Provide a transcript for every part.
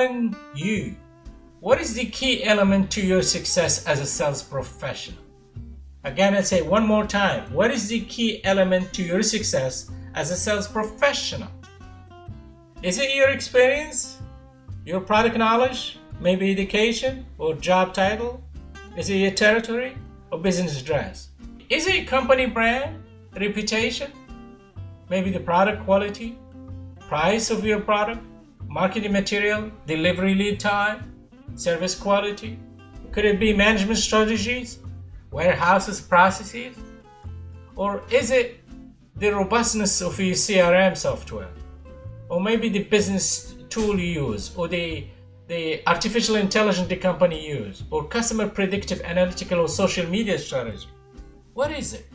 one, you. What is the key element to your success as a sales professional? Again, I'll say one more time. What is the key element to your success as a sales professional? Is it your experience, your product knowledge, maybe education or job title? Is it your territory or business address? Is it company brand, reputation? Maybe the product quality, price of your product, marketing material, delivery lead time, service quality? Could it be management strategies, warehouses, processes? Or is it the robustness of your CRM software? Or maybe the business tool you use, or the artificial intelligence the company use, or customer predictive analytical or social media strategy? What is it?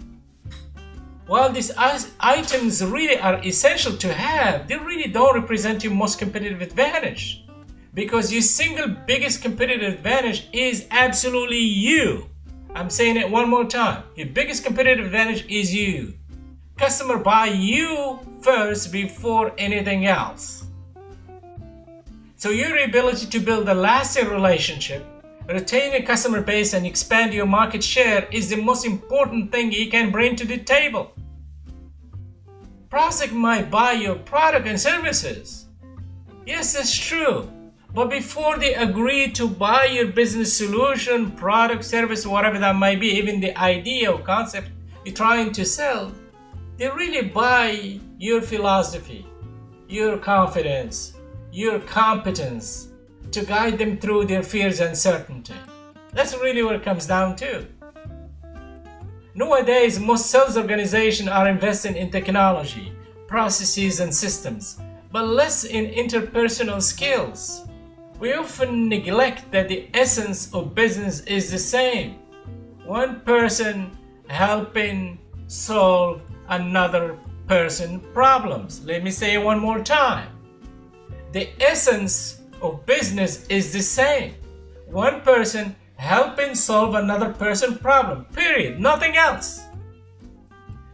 While these items really are essential to have, they really don't represent your most competitive advantage, because your single biggest competitive advantage is absolutely you. I'm saying it one more time. Your biggest competitive advantage is you. Customer buy you first before anything else. So your ability to build a lasting relationship, retain a customer base, and expand your market share is the most important thing you can bring to the table. Prospect might buy your product and services. Yes, that's true. But before they agree to buy your business solution, product, service, whatever that might be, even the idea or concept you're trying to sell, they really buy your philosophy, your confidence, your competence to guide them through their fears and uncertainty. That's really what it comes down to. Nowadays, most sales organizations are investing in technology, processes, and systems, but less in interpersonal skills. We often neglect that the essence of business is the same. One person helping solve another person's problems. Let me say it one more time. The essence of business is the same. One person helping solve another person's problem. Period. Nothing else.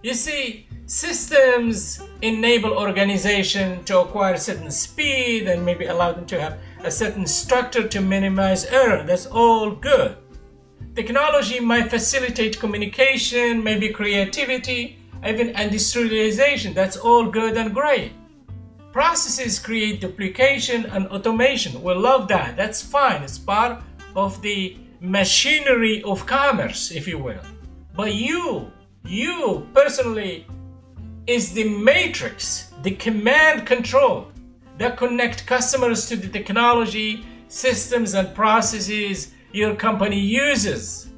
You see, systems enable organization to acquire a certain speed and maybe allow them to have a certain structure to minimize error. That's all good. Technology might facilitate communication, maybe creativity, even industrialization. That's all good and great. Processes create duplication and automation. We love that. That's fine. It's part of the machinery of commerce, if you will. But you personally is the matrix, the command control that connect customers to the technology, systems, and processes your company uses.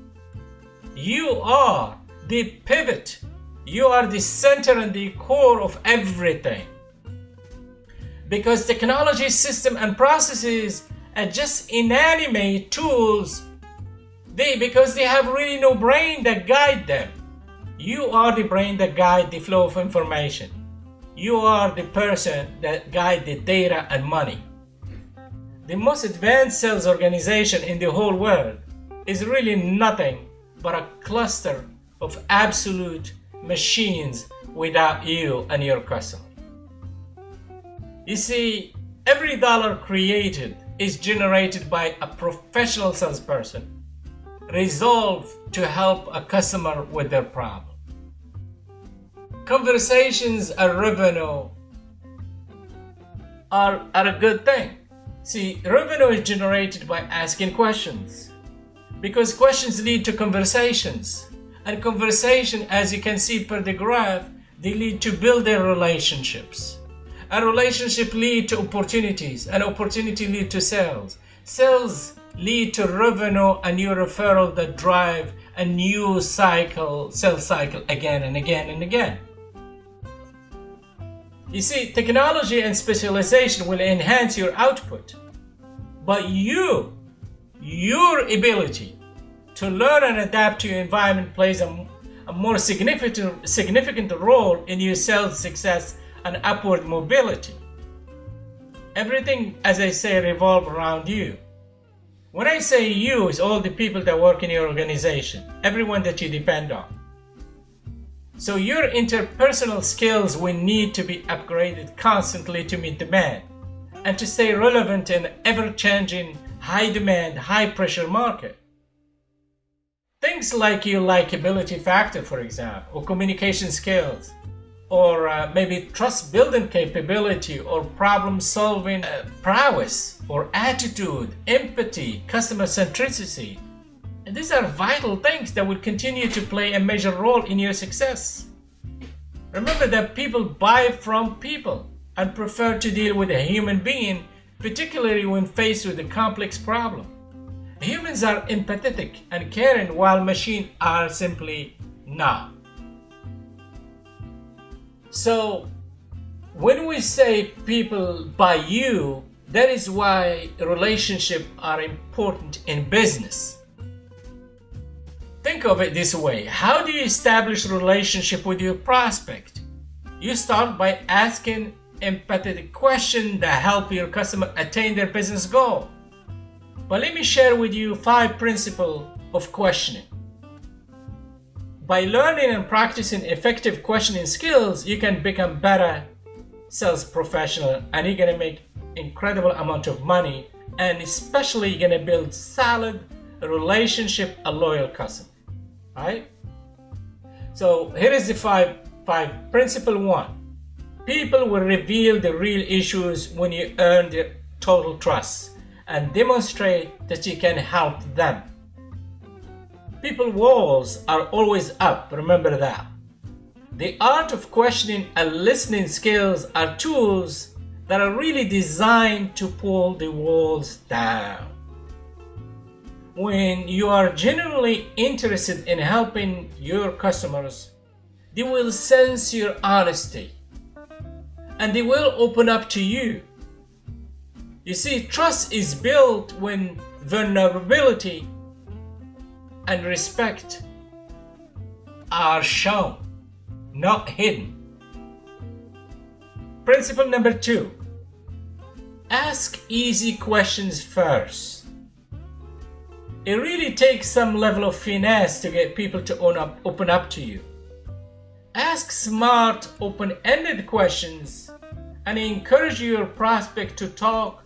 You are the pivot. You are the center and the core of everything. Because technology, system, and processes are just inanimate tools because they have really no brain that guide them. You are the brain that guide the flow of information. You are the person that guide the data and money. The most advanced sales organization in the whole world is really nothing but a cluster of absolute machines without you and your customer. You see, every dollar created is generated by a professional salesperson resolved to help a customer with their problem. Conversations and revenue are a good thing. See, revenue is generated by asking questions, because questions lead to conversations, and conversation, as you can see per the graph, they lead to building relationships. A relationship lead to opportunities, and opportunity lead to sales. Sales lead to revenue and new referral that drive a new cycle, sales cycle again and again and again. You see, technology and specialization will enhance your output, but your ability to learn and adapt to your environment plays a more significant role in your sales success and upward mobility. Everything, as I say, revolves around you. When I say you, it's all the people that work in your organization, everyone that you depend on. So your interpersonal skills will need to be upgraded constantly to meet demand. and to stay relevant in an ever-changing, high-demand, high-pressure market. Things like your likability factor, for example, or communication skills, or maybe trust-building capability, or problem-solving prowess, or attitude, empathy, customer centricity. And these are vital things that will continue to play a major role in your success. Remember that people buy from people and prefer to deal with a human being, particularly when faced with a complex problem. Humans are empathetic and caring, while machines are simply not. So, when we say people buy you, that is why relationships are important in business. Think of it this way. How do you establish a relationship with your prospect? You start by asking empathetic questions that help your customer attain their business goal. But let me share with you 5 principles of questioning. By learning and practicing effective questioning skills, you can become better sales professional, and you're going to make incredible amount of money, and especially you're going to build solid relationship, a loyal customer. Right? So here is the five. Principle 1. People will reveal the real issues when you earn their total trust and demonstrate that you can help them. People's walls are always up, remember that. The art of questioning and listening skills are tools that are really designed to pull the walls down. When you are genuinely interested in helping your customers, they will sense your honesty and they will open up to you. You see, trust is built when vulnerability and respect are shown, not hidden. Principle number 2. Ask easy questions first. It really takes some level of finesse to get people to open up to you. Ask smart, open-ended questions and encourage your prospect to talk.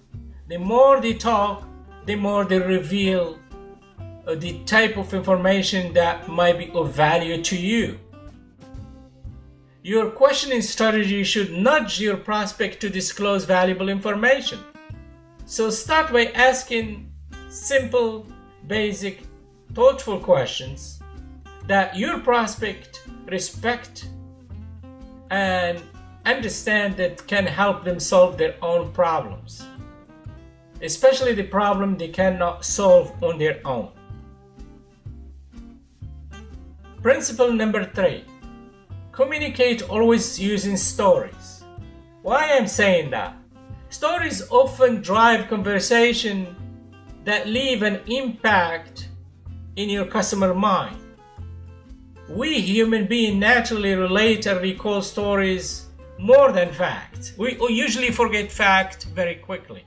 The more they talk, the more they reveal the type of information that might be of value to you. Your questioning strategy should nudge your prospect to disclose valuable information. So start by asking simple, basic, thoughtful questions that your prospect respect and understand that can help them solve their own problems, especially the problem they cannot solve on their own. Principle number 3. Communicate always using stories. Why I'm saying that? Stories often drive conversation that leave an impact in your customer mind. We human beings naturally relate and recall stories more than facts. We usually forget fact very quickly.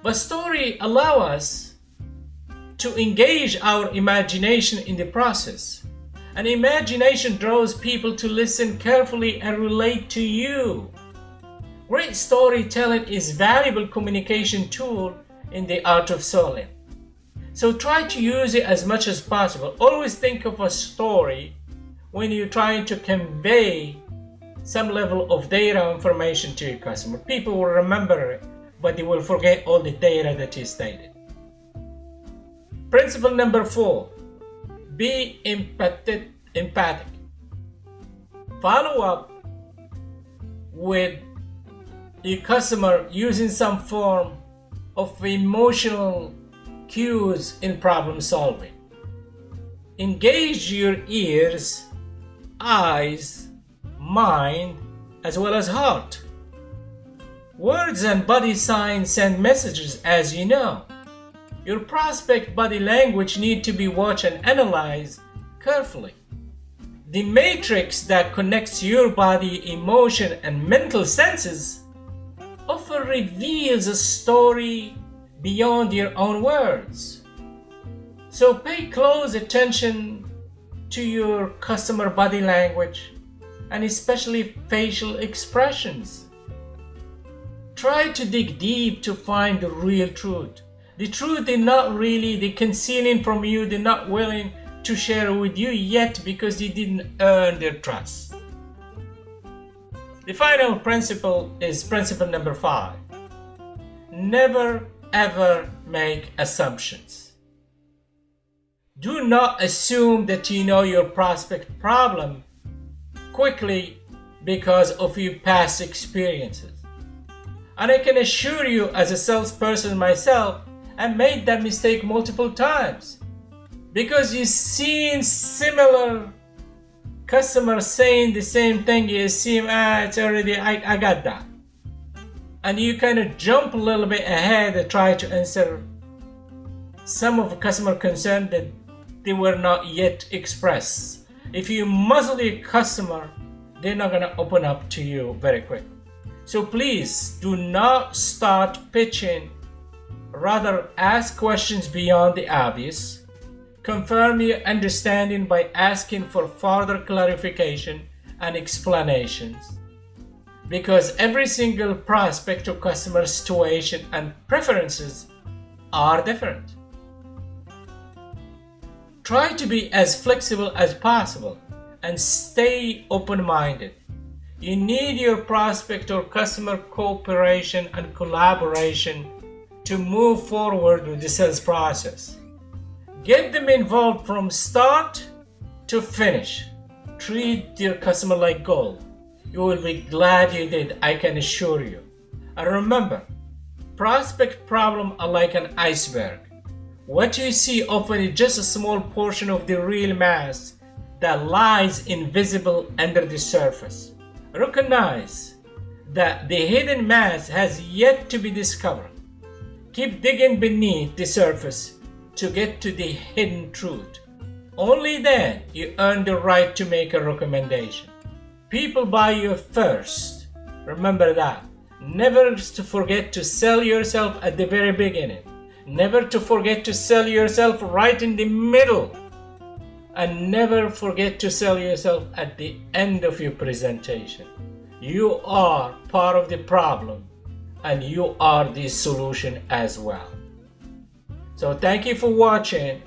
But stories allow us to engage our imagination in the process. And imagination draws people to listen carefully and relate to you. Great storytelling is a valuable communication tool in the art of selling. So try to use it as much as possible. Always think of a story when you're trying to convey some level of data information to your customer. People will remember it, but they will forget all the data that you stated. Principle number 4. Be empathic. Follow up with your customer using some form of emotional cues in problem solving. Engage your ears, eyes, mind, as well as heart. Words and body signs send messages, as you know. Your prospect body language need to be watched and analyzed carefully. The matrix that connects your body, emotion, and mental senses often reveals a story beyond your own words. So pay close attention to your customer body language and especially facial expressions. Try to dig deep to find the real truth. The truth they're not really, they're concealing from you, they're not willing to share with you yet because you didn't earn their trust. The final principle is principle number 5. Never ever make assumptions. Do not assume that you know your prospect problem quickly because of your past experiences. And I can assure you, as a salesperson myself, I made that mistake multiple times because you've seen similar customers saying the same thing. You assume, it's already, I got that. And you kind of jump a little bit ahead and try to answer some of the customer concern that they were not yet expressed. If you muzzle your customer, they're not going to open up to you very quick. So please do not start pitching. Rather, ask questions beyond the obvious. Confirm your understanding by asking for further clarification and explanations. Because every single prospect or customer situation and preferences are different. Try to be as flexible as possible and stay open-minded. You need your prospect or customer cooperation and collaboration to move forward with the sales process. Get them involved from start to finish. Treat your customer like gold. You will be glad you did, I can assure you. And remember, prospect problems are like an iceberg. What you see often is just a small portion of the real mass that lies invisible under the surface. Recognize that the hidden mass has yet to be discovered. Keep digging beneath the surface to get to the hidden truth. Only then you earn the right to make a recommendation. People buy you first. Remember that. Never to forget to sell yourself at the very beginning. Never to forget to sell yourself right in the middle. And never forget to sell yourself at the end of your presentation. You are part of the problem and you are the solution as well. So thank you for watching.